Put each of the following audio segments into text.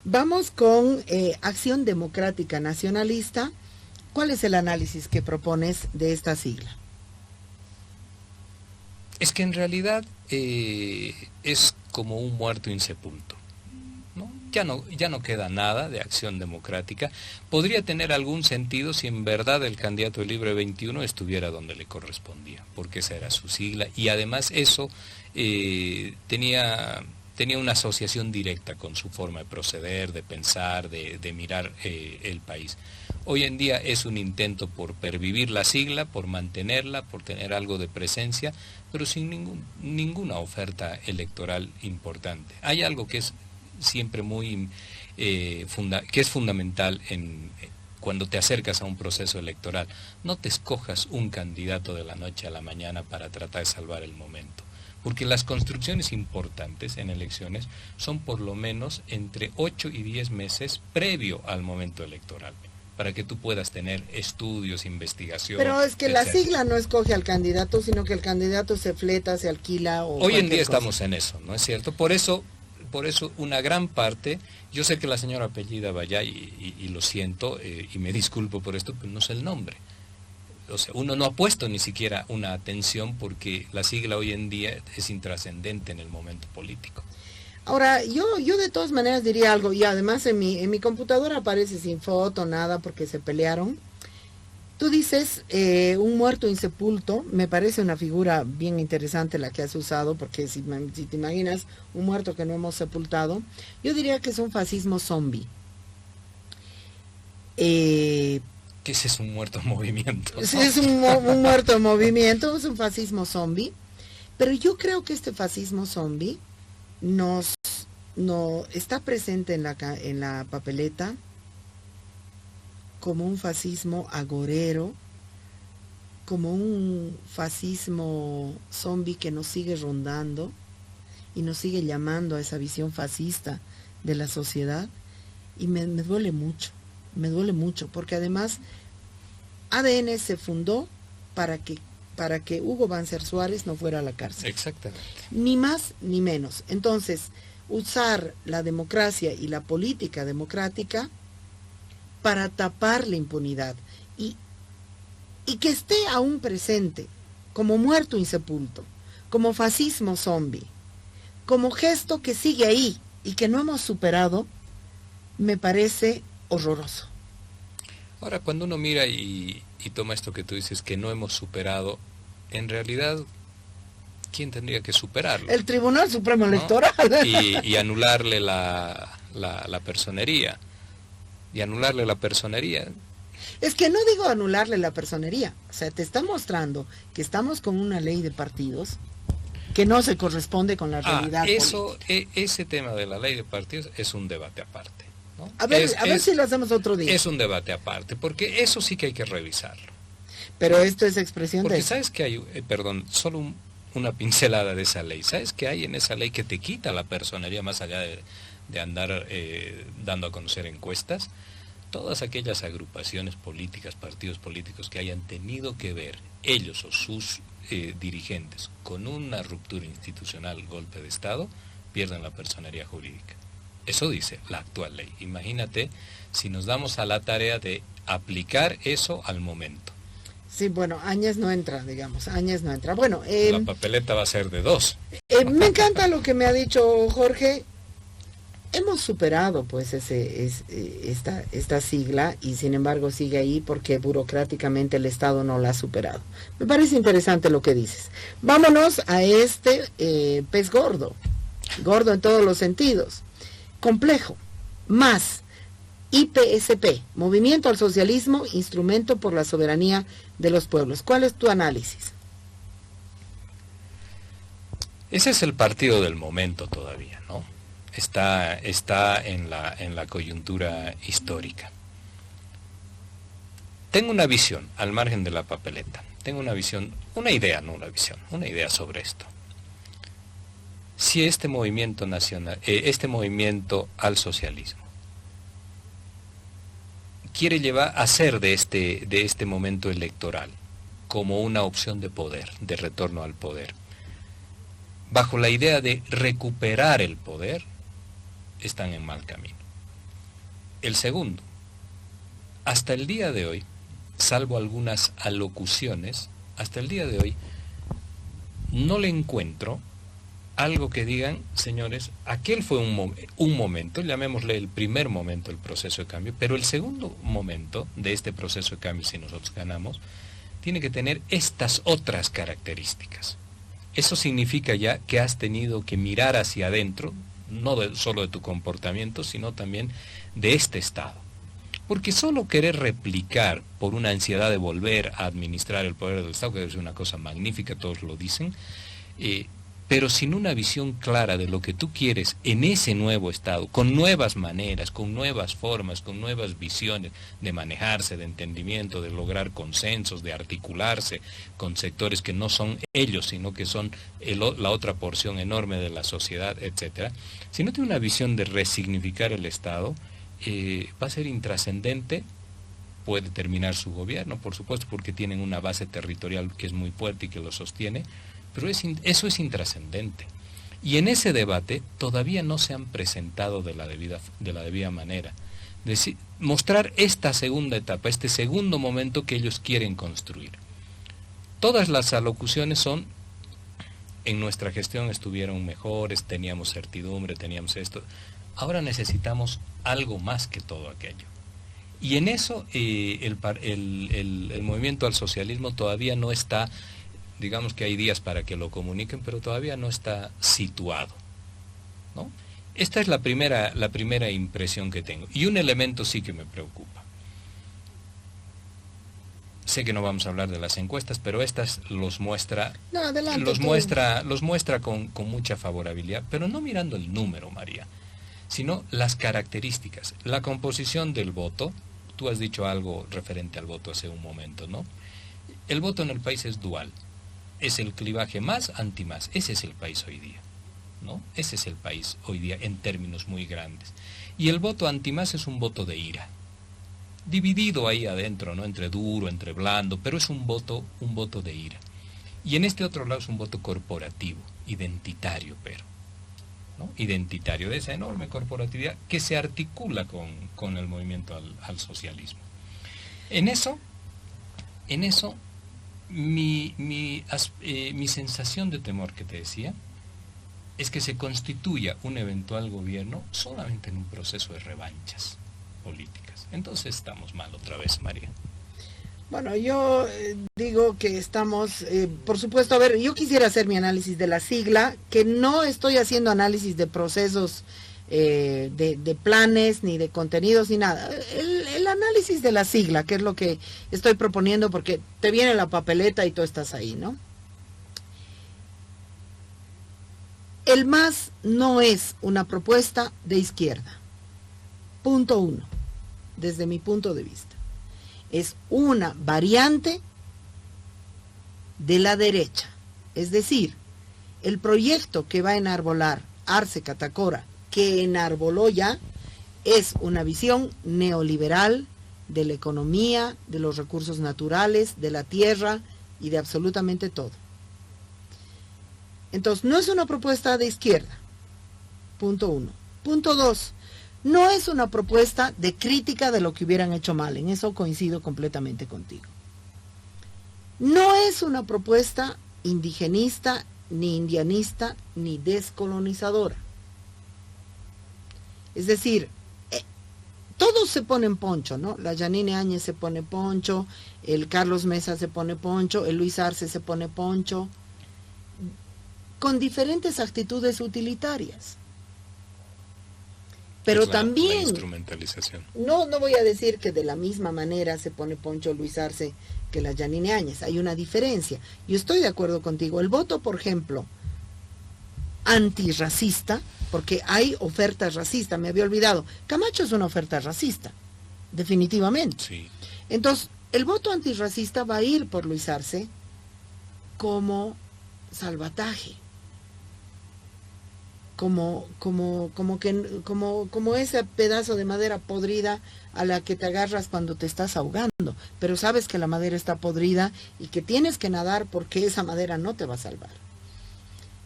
Vamos con Acción Democrática Nacionalista. ¿Cuál es el análisis que propones de esta sigla? Es que en realidad es como un muerto insepulto, ¿no? Ya no queda nada de Acción Democrática. Podría tener algún sentido si en verdad el candidato de Libre 21 estuviera donde le correspondía, porque esa era su sigla, y además eso tenía una asociación directa con su forma de proceder, de pensar, de mirar el país. Hoy en día es un intento por pervivir la sigla, por mantenerla, por tener algo de presencia, pero sin ninguna oferta electoral importante. Hay algo que es siempre muy que es fundamental cuando te acercas a un proceso electoral. No te escojas un candidato de la noche a la mañana para tratar de salvar el momento, porque las construcciones importantes en elecciones son por lo menos entre 8 y 10 meses previo al momento electoral, para que tú puedas tener estudios, investigación. Pero es que etcétera. la sigla no escoge al candidato, sino que el candidato se fleta, se alquila o Hoy en día cosa. estamos en eso, ¿no es cierto? Por eso una gran parte, yo sé que la señora apellida Vaya y lo siento y me disculpo por esto, pero no sé el nombre. O sea, uno no ha puesto ni siquiera una atención porque la sigla hoy en día es intrascendente en el momento político. Ahora, yo de todas maneras diría algo, y además en mi computadora aparece sin foto, nada, porque se pelearon. Tú dices un muerto insepulto, me parece una figura bien interesante la que has usado, porque si te imaginas un muerto que no hemos sepultado, yo diría que es un fascismo zombie. Que ese es un muerto en movimiento, ¿no? Es un muerto en movimiento, es un fascismo zombie, pero yo creo que este fascismo zombie no está presente en la papeleta como un fascismo agorero, como un fascismo zombie que nos sigue rondando y nos sigue llamando a esa visión fascista de la sociedad, y me duele mucho, porque además ADN se fundó para que Hugo Banzer Suárez no fuera a la cárcel. Exactamente. Ni más ni menos. Entonces, usar la democracia y la política democrática para tapar la impunidad y que esté aún presente como muerto insepulto, como fascismo zombie, como gesto que sigue ahí y que no hemos superado, me parece horroroso. Ahora, cuando uno mira y toma esto que tú dices, que no hemos superado, en realidad, ¿quién tendría que superarlo? El Tribunal Supremo, ¿no?, Electoral. Y anularle la personería. Y anularle la personería. Es que no digo anularle la personería, o sea, te está mostrando que estamos con una ley de partidos que no se corresponde con la realidad política. Ese tema de la ley de partidos es un debate aparte, ¿no? A ver si lo hacemos otro día. Es un debate aparte, porque eso sí que hay que revisarlo. Pero esto es expresión porque de eso. Sabes que hay, solo una pincelada de esa ley. ¿Sabes qué hay en esa ley que te quita la personería más allá de andar dando a conocer encuestas? Todas aquellas agrupaciones políticas, partidos políticos que hayan tenido que ver, ellos o sus dirigentes, con una ruptura institucional, golpe de Estado, pierden la personería jurídica. Eso dice la actual ley. Imagínate si nos damos a la tarea de aplicar eso al momento. Sí, bueno, Áñez no entra, digamos, Áñez no entra. Bueno, la papeleta va a ser de 2. Me encanta lo que me ha dicho Jorge. Hemos superado pues esta sigla, y sin embargo sigue ahí porque burocráticamente el Estado no la ha superado. Me parece interesante lo que dices. Vámonos a este pez gordo en todos los sentidos, complejo, más IPSP, Movimiento al Socialismo, Instrumento por la Soberanía de los Pueblos. ¿Cuál es tu análisis? Ese es el partido del momento todavía, ¿no? Está en la coyuntura histórica. Tengo una visión, al margen de la papeleta. Tengo una visión, una idea sobre esto. Si este movimiento nacional, este movimiento al socialismo, quiere hacer de este momento electoral como una opción de poder, de retorno al poder, bajo la idea de recuperar el poder, están en mal camino. El segundo, hasta el día de hoy, salvo algunas alocuciones, hasta el día de hoy no le encuentro algo que digan, señores, aquel fue un momento, llamémosle el primer momento del proceso de cambio, pero el segundo momento de este proceso de cambio, si nosotros ganamos, tiene que tener estas otras características. Eso significa ya que has tenido que mirar hacia adentro, no solo de tu comportamiento, sino también de este Estado. Porque solo querer replicar por una ansiedad de volver a administrar el poder del Estado, que es una cosa magnífica, todos lo dicen, pero sin una visión clara de lo que tú quieres en ese nuevo Estado, con nuevas maneras, con nuevas formas, con nuevas visiones de manejarse, de entendimiento, de lograr consensos, de articularse con sectores que no son ellos, sino que son la otra porción enorme de la sociedad, etcétera. Si no tiene una visión de resignificar el Estado, va a ser intrascendente. Puede terminar su gobierno, por supuesto, porque tienen una base territorial que es muy fuerte y que lo sostiene, pero eso es intrascendente. Y en ese debate todavía no se han presentado de la debida manera. Mostrar esta segunda etapa, este segundo momento que ellos quieren construir. Todas las alocuciones son, en nuestra gestión estuvieron mejores, teníamos certidumbre, teníamos esto. Ahora necesitamos algo más que todo aquello. Y en eso el movimiento al socialismo todavía no está, digamos que hay días para que lo comuniquen, pero todavía no está situado, ¿no? Esta es la primera impresión que tengo. Y un elemento sí que me preocupa. Sé que no vamos a hablar de las encuestas, pero estas los muestra, los muestra con mucha favorabilidad, pero no mirando el número, María, sino las características, la composición del voto. Tú has dicho algo referente al voto hace un momento, ¿no? El voto en el país es dual. Es el clivaje más anti-más. Ese es el país hoy día, ¿no? Ese es el país hoy día en términos muy grandes. Y el voto anti-más es un voto de ira, dividido ahí adentro, ¿no? Entre duro, entre blando, pero es un voto de ira. Y en este otro lado es un voto corporativo, identitario, ¿no? Identitario, de esa enorme corporatividad que se articula con el movimiento al socialismo. En eso, mi sensación de temor que te decía es que se constituya un eventual gobierno solamente en un proceso de revanchas políticas. Entonces estamos mal otra vez, María. Bueno, yo digo que estamos, por supuesto, a ver, yo quisiera hacer mi análisis de la sigla, que no estoy haciendo análisis de procesos, de planes, ni de contenidos, ni nada. El análisis de la sigla, que es lo que estoy proponiendo, porque te viene la papeleta y tú estás ahí, ¿no? El MAS no es una propuesta de izquierda. Punto uno, desde mi punto de vista. Es una variante de la derecha. Es decir, el proyecto que va a enarbolar Arce Catacora, que enarboló ya, es una visión neoliberal de la economía, de los recursos naturales, de la tierra y de absolutamente todo. Entonces, no es una propuesta de izquierda. Punto uno. Punto dos. No es una propuesta de crítica de lo que hubieran hecho mal, en eso coincido completamente contigo. No es una propuesta indigenista, ni indianista, ni descolonizadora. Es decir, todos se ponen poncho, ¿no? La Yanine Áñez se pone poncho, el Carlos Mesa se pone poncho, el Luis Arce se pone poncho, con diferentes actitudes utilitarias. Pero también, la instrumentalización. No voy a decir que de la misma manera se pone poncho Luis Arce que la Yanine Áñez, hay una diferencia. Yo estoy de acuerdo contigo. El voto, por ejemplo, antirracista, porque hay ofertas racistas, me había olvidado. Camacho es una oferta racista, definitivamente. Sí. Entonces, el voto antirracista va a ir por Luis Arce como salvataje. Como ese pedazo de madera podrida a la que te agarras cuando te estás ahogando, pero sabes que la madera está podrida y que tienes que nadar porque esa madera no te va a salvar.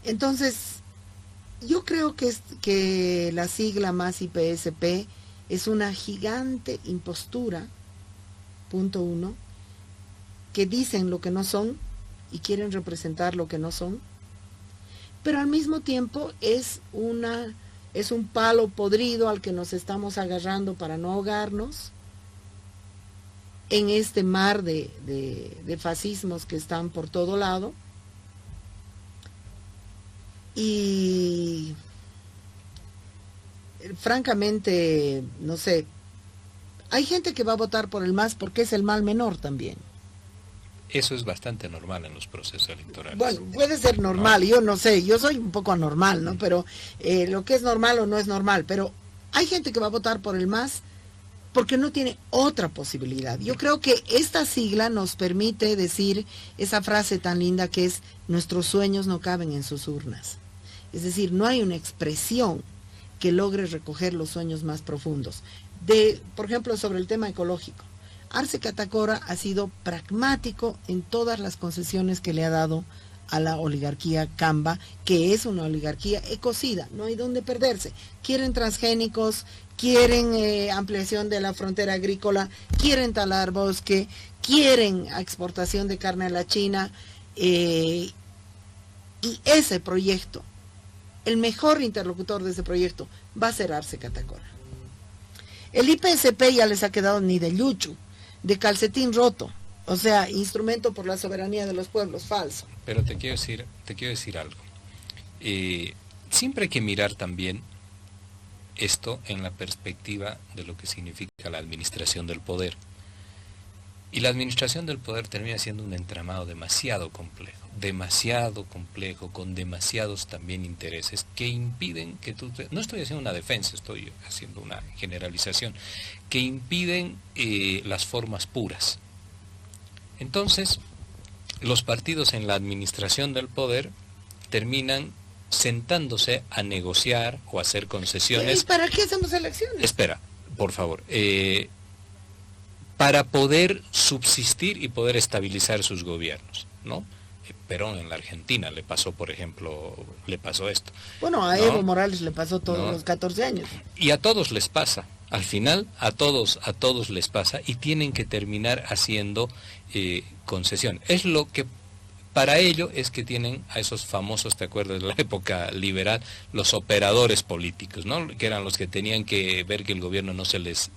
Entonces, yo creo que la sigla MAS y PSP es una gigante impostura, punto uno, que dicen lo que no son y quieren representar lo que no son, pero al mismo tiempo es un palo podrido al que nos estamos agarrando para no ahogarnos en este mar de fascismos que están por todo lado. Y francamente, no sé, hay gente que va a votar por el MAS porque es el mal menor también. Eso es bastante normal en los procesos electorales. Bueno, puede ser normal, yo no sé, yo soy un poco anormal, ¿no? Pero lo que es normal o no es normal, pero hay gente que va a votar por el MAS porque no tiene otra posibilidad. Yo creo que esta sigla nos permite decir esa frase tan linda que es: nuestros sueños no caben en sus urnas. Es decir, no hay una expresión que logre recoger los sueños más profundos. Por ejemplo, sobre el tema ecológico. Arce Catacora ha sido pragmático en todas las concesiones que le ha dado a la oligarquía Camba, que es una oligarquía ecocida, no hay dónde perderse. Quieren transgénicos, quieren ampliación de la frontera agrícola, quieren talar bosque, quieren exportación de carne a la China, y ese proyecto, el mejor interlocutor de ese proyecto va a ser Arce Catacora. El IPSP ya les ha quedado ni de yuchu, de calcetín roto, o sea, instrumento por la soberanía de los pueblos, falso. Pero te quiero decir algo. Siempre hay que mirar también esto en la perspectiva de lo que significa la administración del poder. Y la administración del poder termina siendo un entramado demasiado complejo, con demasiados también intereses que impiden que tú... No estoy haciendo una defensa, estoy haciendo una generalización, que impiden las formas puras. Entonces, los partidos en la administración del poder terminan sentándose a negociar o a hacer concesiones. ¿Y para qué hacemos elecciones? Espera, por favor. Para poder subsistir y poder estabilizar sus gobiernos, ¿no? Perón en la Argentina le pasó, por ejemplo, esto. Bueno, a Evo Morales le pasó todos los 14 años. Y a todos les pasa, al final a todos les pasa y tienen que terminar haciendo concesión. Es lo que para ello es que tienen a esos famosos, ¿te acuerdas de la época liberal? Los operadores políticos, ¿no? Que eran los que tenían que ver que el gobierno no se les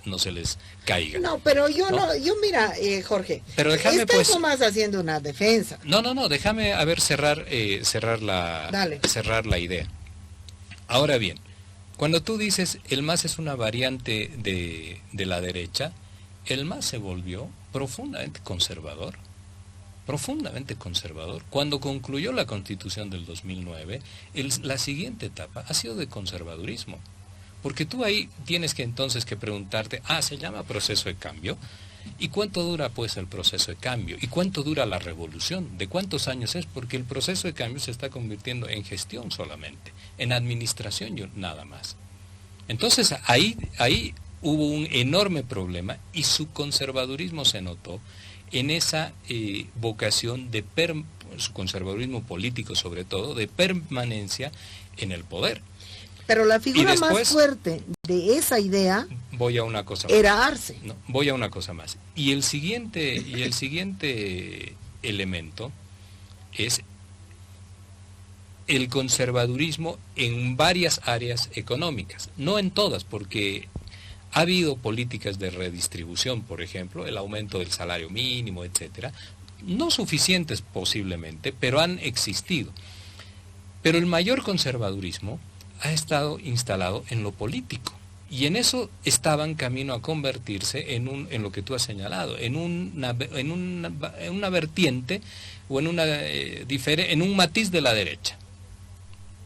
caiga. No, pero yo mira, Jorge, pero déjame estás nomás haciendo una defensa. No, déjame cerrar la idea. Ahora bien, cuando tú dices el MAS es una variante de la derecha, el MAS se volvió profundamente conservador. Cuando concluyó la Constitución del 2009, la siguiente etapa ha sido de conservadurismo. Porque tú ahí tienes que entonces que preguntarte, se llama proceso de cambio, ¿y cuánto dura pues el proceso de cambio? ¿Y cuánto dura la revolución? ¿De cuántos años es? Porque el proceso de cambio se está convirtiendo en gestión solamente, en administración nada más. Entonces ahí hubo un enorme problema y su conservadurismo se notó en esa vocación de su conservadurismo político sobre todo, de permanencia en el poder. Pero la figura más fuerte de esa idea voy a una cosa era más. Arce. No, voy a una cosa más. Y el siguiente elemento es el conservadurismo en varias áreas económicas, no en todas, porque ha habido políticas de redistribución, por ejemplo, el aumento del salario mínimo, etcétera, no suficientes posiblemente, pero han existido. Pero el mayor conservadurismo ha estado instalado en lo político, y en eso estaban camino a convertirse en lo que tú has señalado, en una vertiente o en un matiz de la derecha.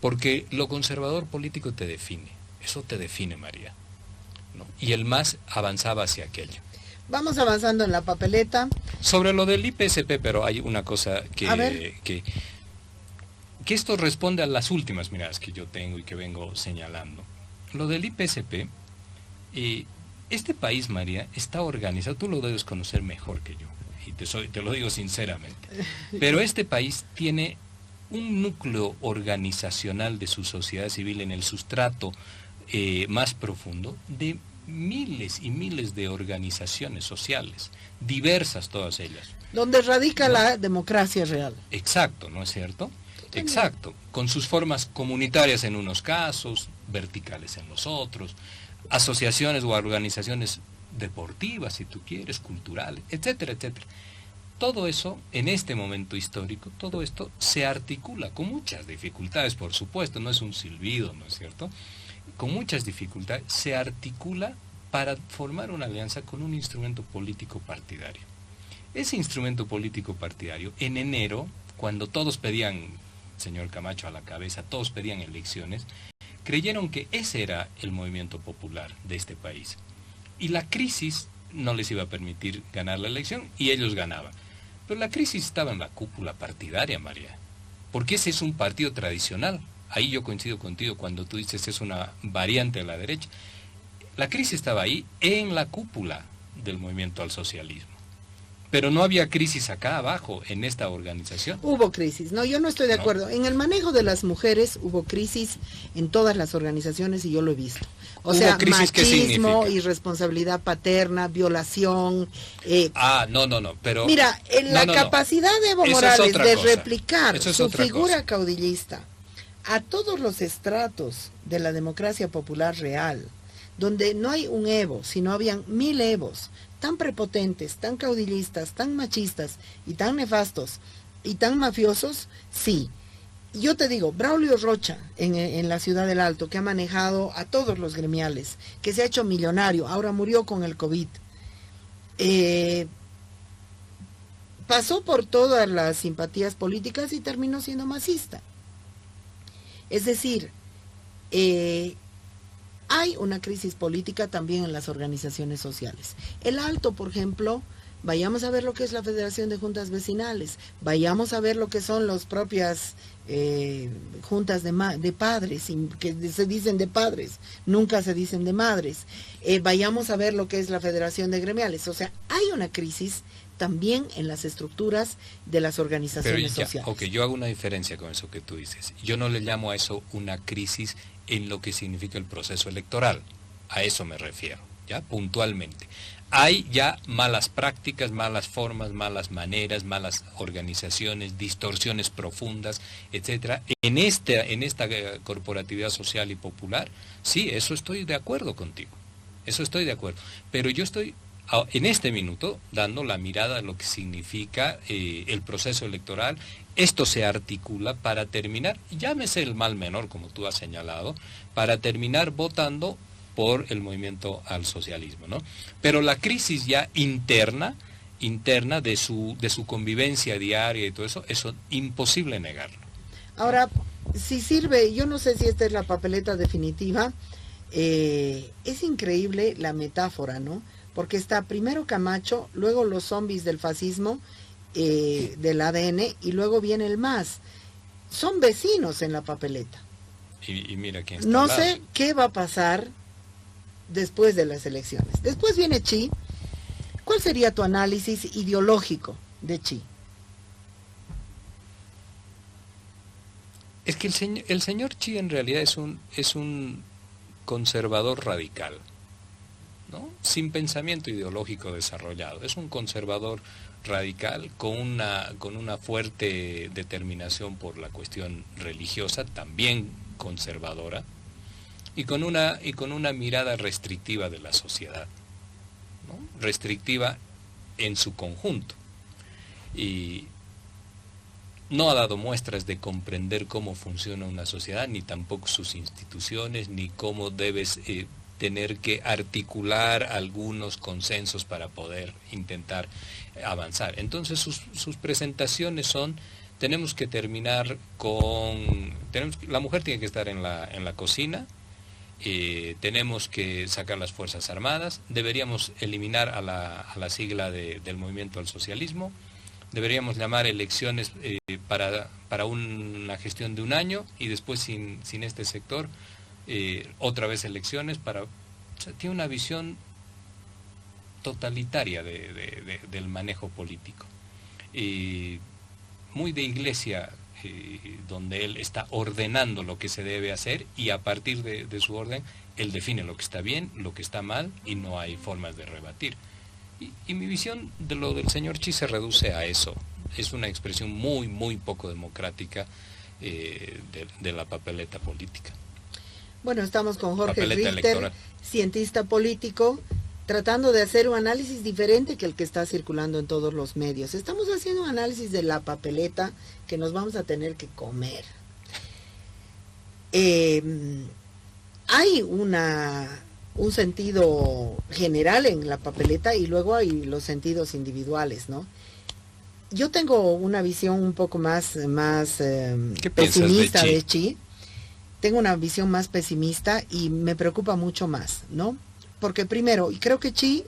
Porque lo conservador político te define, eso te define, María. ¿No? Y el MAS avanzaba hacia aquello. Vamos avanzando en la papeleta. Sobre lo del IPSP, pero hay una cosa que esto responde a las últimas miradas que yo tengo y que vengo señalando. Lo del IPSP, este país, María, está organizado, tú lo debes conocer mejor que yo, y te lo digo sinceramente, pero este país tiene un núcleo organizacional de su sociedad civil en el sustrato más profundo de miles y miles de organizaciones sociales, diversas todas ellas. Donde radica la democracia real. Exacto, ¿no es cierto? Exacto, con sus formas comunitarias en unos casos, verticales en los otros, asociaciones o organizaciones deportivas, si tú quieres, culturales, etcétera, etcétera. Todo eso, en este momento histórico, todo esto se articula con muchas dificultades, por supuesto, no es un silbido, ¿no es cierto? Con muchas dificultades se articula para formar una alianza con un instrumento político partidario. Ese instrumento político partidario, en enero, cuando todos pedían, señor Camacho a la cabeza, todos pedían elecciones, creyeron que ese era el movimiento popular de este país. Y la crisis no les iba a permitir ganar la elección y ellos ganaban. Pero la crisis estaba en la cúpula partidaria, María, porque ese es un partido tradicional. Ahí yo coincido contigo cuando tú dices es una variante de la derecha. La crisis estaba ahí en la cúpula del movimiento al socialismo. Pero no había crisis acá abajo, en esta organización. Hubo crisis, no, yo no estoy de acuerdo. En el manejo de las mujeres hubo crisis en todas las organizaciones y yo lo he visto. O sea, machismo, irresponsabilidad paterna, violación. Pero... Mira, la capacidad de Evo Morales de replicar su figura caudillista a todos los estratos de la democracia popular real, donde no hay un Evo, sino habían 1000 Evos, tan prepotentes, tan caudillistas, tan machistas y tan nefastos y tan mafiosos, sí. Yo te digo, Braulio Rocha en la Ciudad del Alto, que ha manejado a todos los gremiales, que se ha hecho millonario, ahora murió con el COVID, pasó por todas las simpatías políticas y terminó siendo masista. Es decir, hay una crisis política también en las organizaciones sociales. El Alto, por ejemplo, vayamos a ver lo que es la Federación de Juntas Vecinales, vayamos a ver lo que son las propias juntas de padres, que se dicen de padres, nunca se dicen de madres. Vayamos a ver lo que es la Federación de Gremiales. O sea, hay una crisis también en las estructuras de las organizaciones sociales. Ok, yo hago una diferencia con eso que tú dices. Yo no le llamo a eso una crisis en lo que significa el proceso electoral. A eso me refiero, ya puntualmente. Hay ya malas prácticas, malas formas, malas maneras, malas organizaciones, distorsiones profundas, etcétera. En esta corporatividad social y popular, sí, eso estoy de acuerdo contigo. Eso estoy de acuerdo. Pero yo estoy en este minuto dando la mirada a lo que significa el proceso electoral. Esto se articula para terminar, llámese el mal menor, como tú has señalado, para terminar votando por el movimiento al socialismo, ¿no? Pero la crisis ya interna de su convivencia diaria y todo eso, imposible negarlo. Ahora, si sirve, yo no sé si esta es la papeleta definitiva, es increíble la metáfora, ¿no? Porque está primero Camacho, luego los zombies del fascismo, del ADN, y luego viene el MAS. Son vecinos en la papeleta. Y mira quién está no sé qué va a pasar después de las elecciones. Después viene Chi. ¿Cuál sería tu análisis ideológico de Chi? Es que el señor Chi en realidad es un conservador radical, ¿no? Sin pensamiento ideológico desarrollado. Es un conservador radical con una fuerte determinación por la cuestión religiosa, también conservadora, y con una mirada restrictiva de la sociedad, ¿no? Restrictiva en su conjunto. Y no ha dado muestras de comprender cómo funciona una sociedad, ni tampoco sus instituciones, ni cómo debes tener que articular algunos consensos para poder intentar avanzar. Entonces sus presentaciones son: tenemos que terminar la mujer tiene que estar en la cocina, tenemos que sacar las Fuerzas Armadas, deberíamos eliminar a la sigla del movimiento al socialismo, deberíamos llamar elecciones para una gestión de un año y después sin este sector, otra vez elecciones o sea, tiene una visión totalitaria del manejo político. Muy de iglesia donde él está ordenando lo que se debe hacer y a partir de su orden él define lo que está bien, lo que está mal y no hay formas de rebatir. Y mi visión de lo del señor Xi se reduce a eso. Es una expresión muy, muy poco democrática de la papeleta política. Bueno, estamos con Jorge Papeleta Richter, electoral. cientista político, tratando de hacer un análisis diferente que el que está circulando en todos los medios. Estamos haciendo un análisis de la papeleta que nos vamos a tener que comer. Hay un sentido general en la papeleta y luego hay los sentidos individuales, ¿no? Yo tengo una visión un poco más pesimista de Xi. Tengo una visión más pesimista y me preocupa mucho más, ¿no? Porque primero, y creo que Xi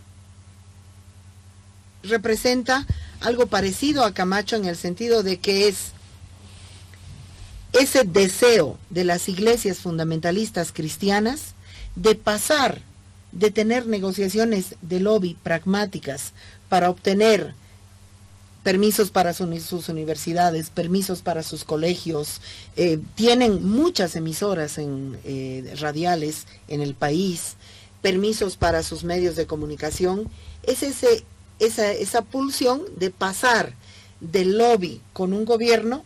representa algo parecido a Camacho en el sentido de que es ese deseo de las iglesias fundamentalistas cristianas de pasar, de tener negociaciones de lobby pragmáticas para obtener permisos para sus universidades, permisos para sus colegios, tienen muchas emisoras radiales en el país, permisos para sus medios de comunicación, es esa pulsión de pasar del lobby con un gobierno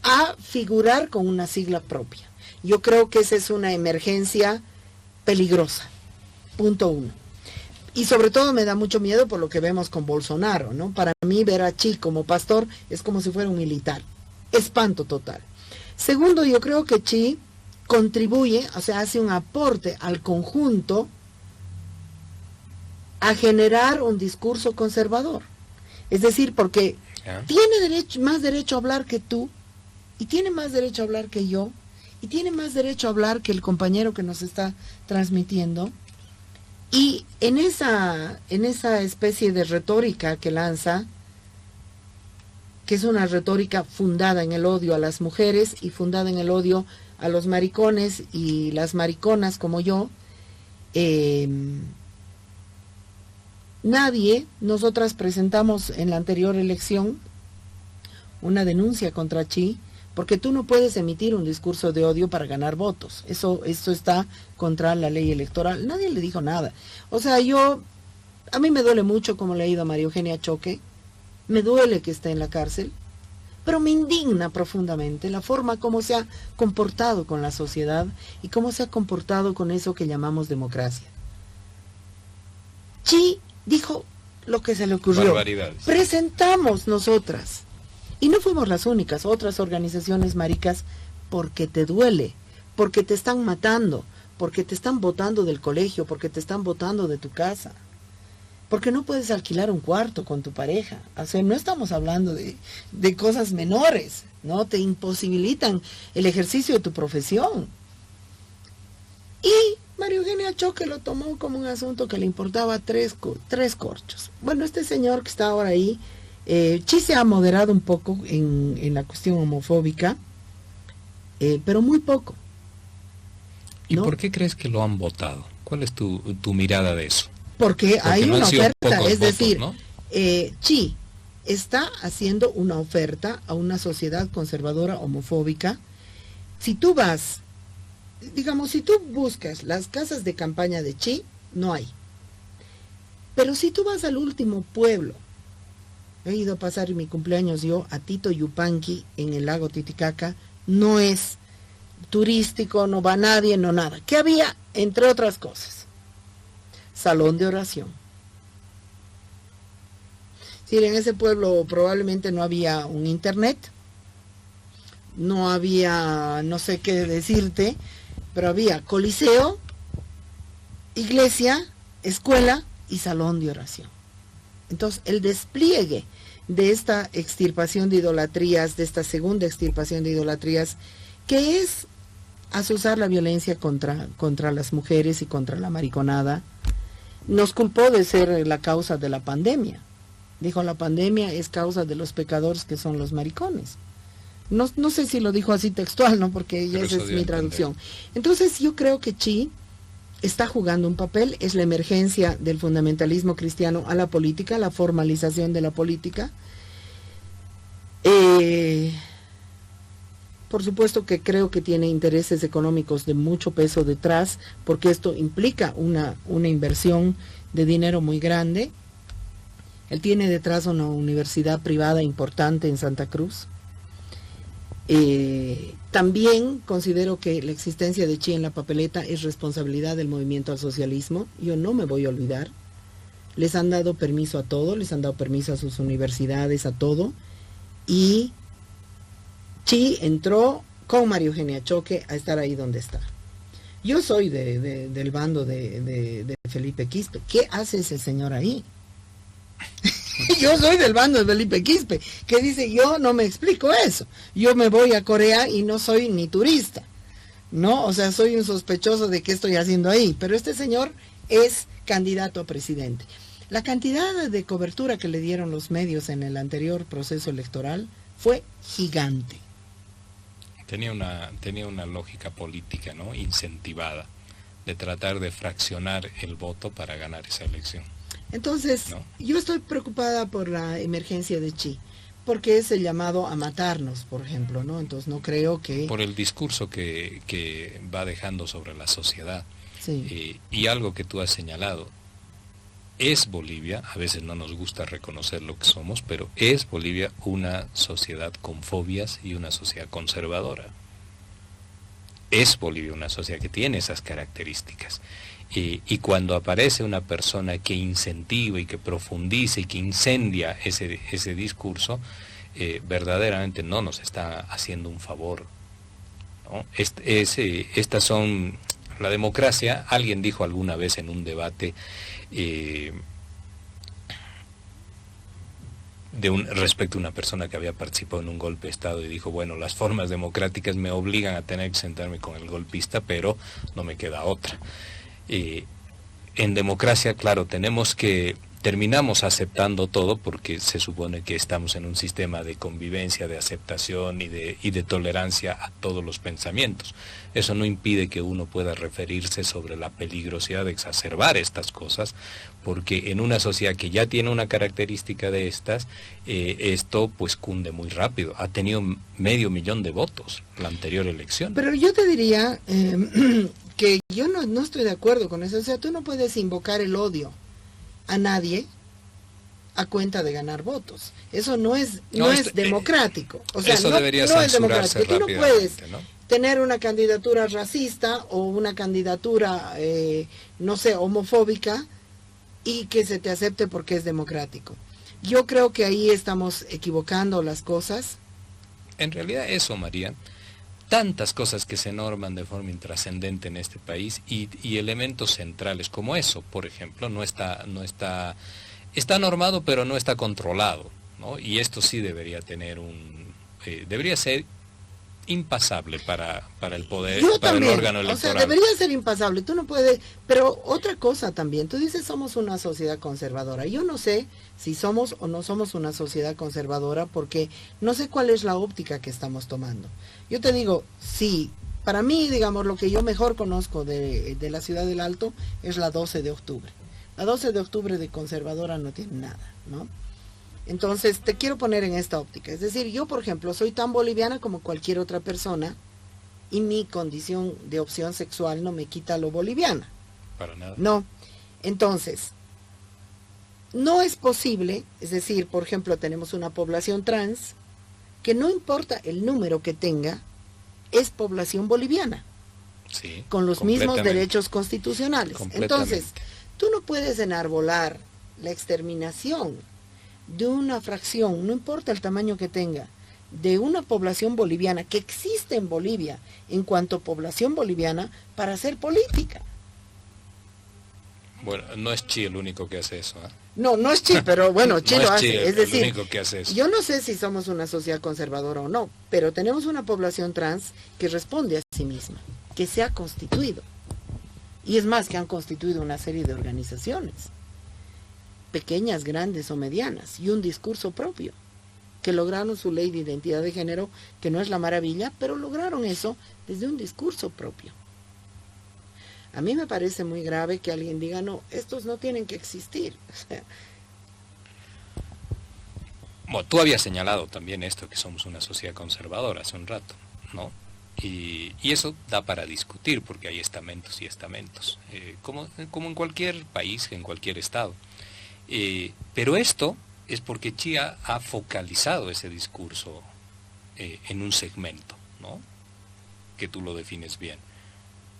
a figurar con una sigla propia. Yo creo que esa es una emergencia peligrosa, punto uno. Y sobre todo me da mucho miedo por lo que vemos con Bolsonaro, ¿no? Para mí ver a Xi como pastor es como si fuera un militar. Espanto total. Segundo, yo creo que Xi contribuye, o sea, hace un aporte al conjunto a generar un discurso conservador. Es decir, porque tiene más derecho a hablar que tú, y tiene más derecho a hablar que yo, y tiene más derecho a hablar que el compañero que nos está transmitiendo. Y en esa especie de retórica que lanza, que es una retórica fundada en el odio a las mujeres y fundada en el odio a los maricones y las mariconas como yo, nosotras presentamos en la anterior elección una denuncia contra Xi, porque tú no puedes emitir un discurso de odio para ganar votos. Eso está contra la ley electoral. Nadie le dijo nada. O sea, a mí me duele mucho como le ha ido a María Eugenia Choque, me duele que esté en la cárcel, pero me indigna profundamente la forma como se ha comportado con la sociedad y cómo se ha comportado con eso que llamamos democracia. Xi dijo lo que se le ocurrió. Barbaridades. Presentamos nosotras. Y no fuimos las únicas, otras organizaciones maricas, porque te duele, porque te están matando, porque te están botando del colegio, porque te están botando de tu casa, porque no puedes alquilar un cuarto con tu pareja. O sea, no estamos hablando de cosas menores, ¿no? Te imposibilitan el ejercicio de tu profesión. Y María Eugenia Choque lo tomó como un asunto que le importaba tres corchos. Bueno, este señor que está ahora ahí, Xi se ha moderado un poco en la cuestión homofóbica, pero muy poco, ¿no? ¿Y por qué crees que lo han votado? ¿Cuál es tu mirada de eso? Porque hay una oferta, es decir, ¿no? Xi está haciendo una oferta a una sociedad conservadora homofóbica. Si tú vas, digamos, si tú buscas las casas de campaña de Xi, no hay. Pero si tú vas al último pueblo, he ido a pasar mi cumpleaños yo a Tito Yupanqui en el lago Titicaca, no es turístico, no va nadie, no nada. ¿Qué había? Entre otras cosas, salón de oración. Sí, en ese pueblo probablemente no había un internet, no había, no sé qué decirte, pero había coliseo, iglesia, escuela y salón de oración. Entonces, el despliegue de esta extirpación de idolatrías, de esta segunda extirpación de idolatrías, que es azuzar la violencia contra las mujeres y contra la mariconada, nos culpó de ser la causa de la pandemia. Dijo, la pandemia es causa de los pecadores que son los maricones. No sé si lo dijo así textual, ¿no? Porque ya esa es mi traducción. Entonces, yo creo que Xi está jugando un papel, es la emergencia del fundamentalismo cristiano a la política, la formalización de la política. Por supuesto que creo que tiene intereses económicos de mucho peso detrás, porque esto implica una inversión de dinero muy grande. Él tiene detrás una universidad privada importante en Santa Cruz. También considero que la existencia de Chi en la papeleta es responsabilidad del movimiento al socialismo. Yo no me voy a olvidar. Les han dado permiso a todo, les han dado permiso a sus universidades, a todo. Y Chi entró con María Eugenia Choque a estar ahí donde está. Yo soy del bando de Felipe Quispe. ¿Qué hace ese señor ahí? Yo soy del bando de Felipe Quispe, que dice, yo no me explico eso. Yo me voy a Corea y no soy ni turista, ¿no? O sea, soy un sospechoso de qué estoy haciendo ahí. Pero este señor es candidato a presidente. La cantidad de cobertura que le dieron los medios en el anterior proceso electoral fue gigante. Tenía una lógica política, ¿no? Incentivada, de tratar de fraccionar el voto para ganar esa elección. Entonces, ¿no? Yo estoy preocupada por la emergencia de Chi, porque es el llamado a matarnos, por ejemplo, ¿no? Entonces no creo que... Por el discurso que va dejando sobre la sociedad. Sí. Y algo que tú has señalado, es Bolivia, a veces no nos gusta reconocer lo que somos, pero es Bolivia una sociedad con fobias y una sociedad conservadora. Es Bolivia una sociedad que tiene esas características. Y cuando aparece una persona que incentiva y que profundiza y que incendia ese discurso, verdaderamente no nos está haciendo un favor, ¿no? Estas son... La democracia, alguien dijo alguna vez en un debate respecto a una persona que había participado en un golpe de Estado y dijo, bueno, las formas democráticas me obligan a tener que sentarme con el golpista, pero no me queda otra. En democracia, claro, terminamos aceptando todo porque se supone que estamos en un sistema de convivencia, de aceptación y de tolerancia a todos los pensamientos. Eso no impide que uno pueda referirse sobre la peligrosidad de exacerbar estas cosas, porque en una sociedad que ya tiene una característica de estas, esto pues cunde muy rápido. Ha tenido 500,000 de votos la anterior elección. Pero yo te diría que yo no estoy de acuerdo con eso. O sea, tú no puedes invocar el odio a nadie a cuenta de ganar votos. Eso no es democrático. O sea, eso debería no es democrático. Tú no puedes, ¿no?, tener una candidatura racista o una candidatura, no sé, homofóbica y que se te acepte porque es democrático. Yo creo que ahí estamos equivocando las cosas. En realidad eso, María, tantas cosas que se norman de forma intrascendente en este país y elementos centrales como eso, por ejemplo, está normado pero no está controlado, ¿no? Y esto sí debería tener debería ser impasable para el poder, para el órgano electoral. O sea, debería ser impasable. Tú no puedes, pero otra cosa también, tú dices somos una sociedad conservadora. Yo no sé si somos o no somos una sociedad conservadora porque no sé cuál es la óptica que estamos tomando. Yo te digo, sí, para mí, digamos, lo que yo mejor conozco de la ciudad del Alto es la 12 de octubre. La 12 de octubre de conservadora no tiene nada, ¿no? Entonces, te quiero poner en esta óptica. Es decir, yo, por ejemplo, soy tan boliviana como cualquier otra persona y mi condición de opción sexual no me quita lo boliviana. Para nada. No. Entonces, no es posible, es decir, por ejemplo, tenemos una población trans que no importa el número que tenga, es población boliviana. Sí, con los mismos derechos constitucionales. Entonces, tú no puedes enarbolar la exterminación de una fracción, no importa el tamaño que tenga, de una población boliviana que existe en Bolivia en cuanto a población boliviana para hacer política. Bueno, no es Chi el único que hace eso, ¿eh? No es Chi, pero bueno, Chi lo hace. Es decir, el único que hace eso. Yo no sé si somos una sociedad conservadora o no, pero tenemos una población trans que responde a sí misma, que se ha constituido. Y es más, que han constituido una serie de organizaciones, pequeñas, grandes o medianas, y un discurso propio, que lograron su ley de identidad de género, que no es la maravilla, pero lograron eso desde un discurso propio. A mí me parece muy grave que alguien diga, no, estos no tienen que existir. O sea, bueno, tú habías señalado también esto, que somos una sociedad conservadora hace un rato. ¿no? Y eso da para discutir, porque hay estamentos y estamentos, como en cualquier país, en cualquier estado. Pero esto es porque Chía ha focalizado ese discurso en un segmento, ¿no? Que tú lo defines bien.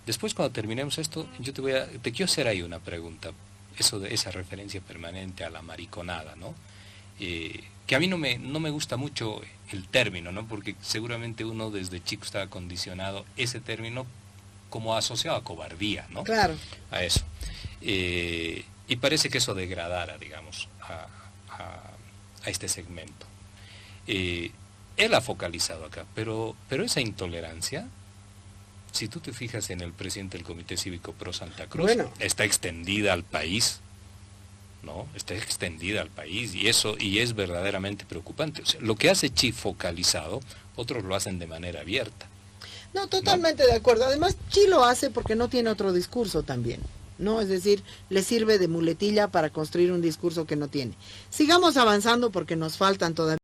Después, cuando terminemos esto, yo te quiero hacer ahí una pregunta, eso de esa referencia permanente a la mariconada, ¿no? Que a mí no me gusta mucho el término, ¿no? Porque seguramente uno desde chico estaba condicionado ese término como asociado a cobardía, ¿no? Claro. A eso. Y parece que eso degradara, digamos, a este segmento. Él ha focalizado acá, pero esa intolerancia, si tú te fijas en el presidente del Comité Cívico Pro Santa Cruz, bueno, está extendida al país, ¿no? Está extendida al país y es verdaderamente preocupante. O sea, lo que hace Chi focalizado, otros lo hacen de manera abierta. No, totalmente de acuerdo. Además, Chi lo hace porque no tiene otro discurso también, ¿no? Es decir, le sirve de muletilla para construir un discurso que no tiene. Sigamos avanzando porque nos faltan todavía.